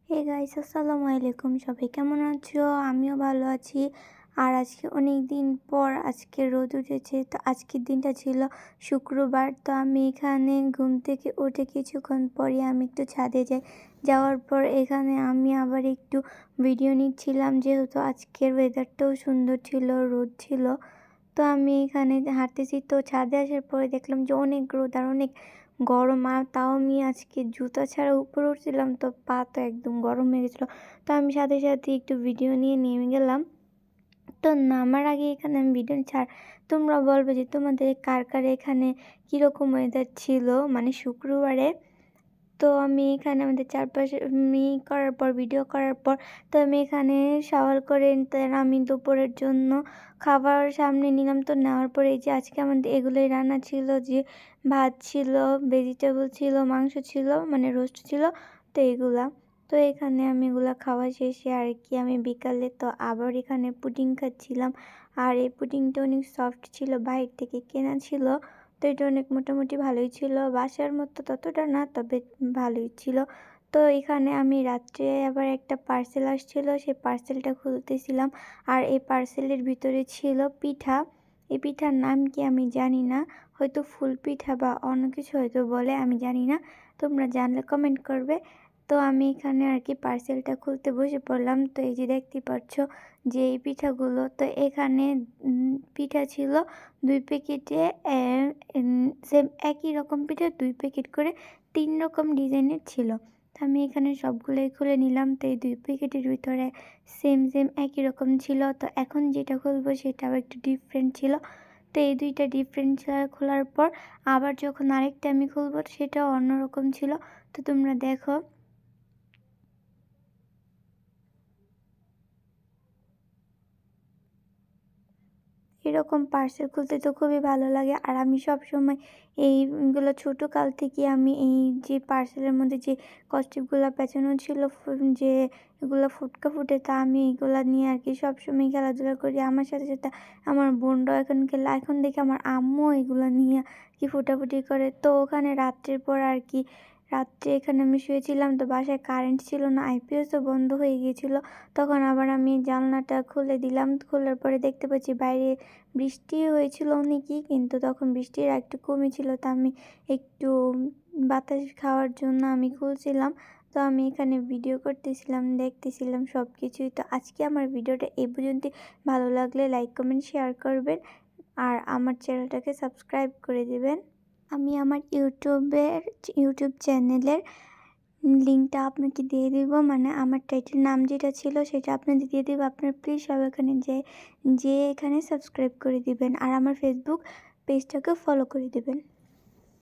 Hey guys, আসসালামু আলাইকুম। সবাই কেমন আছো? আমিও ভালো আছি। আর আজকে অনেক দিন পর আজকে রোদ উঠেছে। তো আজকের দিনটা ছিল শুক্রবার। তো আমি এখানে ঘুম থেকে উঠে কিছুক্ষণ পরে আমি একটু ছাদে যাই। যাওয়ার পর এখানে আমি আবার একটু ভিডিও নিচ্ছিলাম, যেহেতু আজকের ওয়েদারটাও সুন্দর ছিল, রোদ ছিল। তো আমি এখানে হাঁটতেছি, তো ছাদে আসার পরে দেখলাম যে অনেক রোদ আর অনেক গরম। আর তাও আমি আজকে জুতা ছাড়া উপরে উঠছিলাম, তো পা তো একদম গরম হয়ে গেছিলো। তো আমি সাথে সাথে একটু ভিডিও নিয়ে নেমে গেলাম। তো নামার আগে এখানে আমি ভিডিও তোমরা বলবে যে তোমাদের কার কার এখানে কীরকম ওয়েদার ছিল, মানে শুক্রবারে। তো আমি এখানে আমাদের চারপাশে করার পর, ভিডিও করার পর, তো আমি এখানে শাওয়ার করে আমি দুপুরের জন্য খাবার সামনে নিলাম। তো নেওয়ার পরে এই যে আজকে আমাদের এগুলোই রান্না ছিল, যে ভাত ছিল, ভেজিটেবল ছিল, মাংস ছিল, মানে রোস্ট ছিল, তো এগুলা। তো এখানে আমি এগুলো খাওয়া শেষে আর কি আমি বিকালে তো আবার এখানে পুডিং খাচ্ছিলাম। আর এই পুডিংটা অনেক সফট ছিল, বাইরে থেকে কেনা ছিল। তো এটা অনেক মোটামুটি ভালোই ছিল, বাসার মতো ততটা না, তবে ভালোই ছিল। তো এখানে আমি রাত্রে আবার একটা পার্সেল আসছিল, সেই পার্সেলটা খুলতেছিলাম। আর এই পার্সেলের ভিতরে ছিল পিঠা। এই পিঠার নাম কি আমি জানি না, হয়তো ফুল পিঠা বা অন্য কিছু হয়তো বলে, আমি জানি না। তোমরা জানলে কমেন্ট করবে। তো আমি এখানে আর কি পার্সেলটা খুলতে বসে পড়লাম। তো এই যে দেখতে পাচ্ছ যে এই পিঠাগুলো, তো এখানে পিঠা ছিল 2 প্যাকেটে, সেম একই রকম পিঠা 2 প্যাকেট করে 3 রকম ডিজাইনের ছিল। তো আমি এখানে সবগুলোই খুলে নিলাম। তো এই 2 প্যাকেটের ভিতরে সেম একই রকম ছিল। তো এখন যেটা খুলবো সেটাও একটু ডিফারেন্ট ছিল। তো এই 2টা ডিফারেন্ট খোলার পর আবার যখন আরেকটা আমি খুলবো সেটাও অন্যরকম ছিল। তো তোমরা দেখো। এরকম পার্সেল খুলতে তো খুবই ভালো লাগে। আর আমি সবসময় এইগুলো ছোটোকাল থেকে আমি এই যে পার্সেলের মধ্যে যে কস্টিপগুলো পেঁচানো ছিল, যে এগুলো ফুটকা ফুটে, তা আমি এইগুলো নিয়ে আর কি সবসময় খেলাধুলা করি। আমার সাথে সাথে আমার বোনরাও এখন খেলে, এখন দেখি আমার আম্মু এগুলো নিয়ে কি ফুটাফুটি করে। তো ওখানে রাত্রের পর আর কি রাত্রে এখানে আমি শুয়েছিলাম, তো বাসায় কারেন্ট ছিল না, আইপিএসও বন্ধ হয়ে গিয়েছিলো। তখন আবার আমি জানলাটা খুলে দিলাম। খোলার পরে দেখতে পাচ্ছি বাইরে বৃষ্টি হয়েছিল অনেকই, কিন্তু তখন বৃষ্টির একটু কমেছিল। তো আমি একটু বাতাস খাওয়ার জন্য আমি খুলছিলাম। তো আমি এখানে ভিডিও করতেছিলাম, দেখতেছিলাম সব কিছুই। তো আজকে আমার ভিডিওটা এই পর্যন্তই। ভালো লাগলে লাইক, কমেন্ট, শেয়ার করবেন। আর আমার চ্যানেলটাকে সাবস্ক্রাইব করে দেবেন। আমি আমার ইউটিউব চ্যানেলের লিঙ্কটা আপনাকে দিয়ে দিব, মানে আমার টাইটেল নাম যেটা ছিল সেটা আপনাদের দিয়ে দেবো। আপনার প্লিজ সব এখানে যে এখানে সাবস্ক্রাইব করে দিবেন, আর আমার ফেসবুক পেজটাকে ফলো করে দিবেন।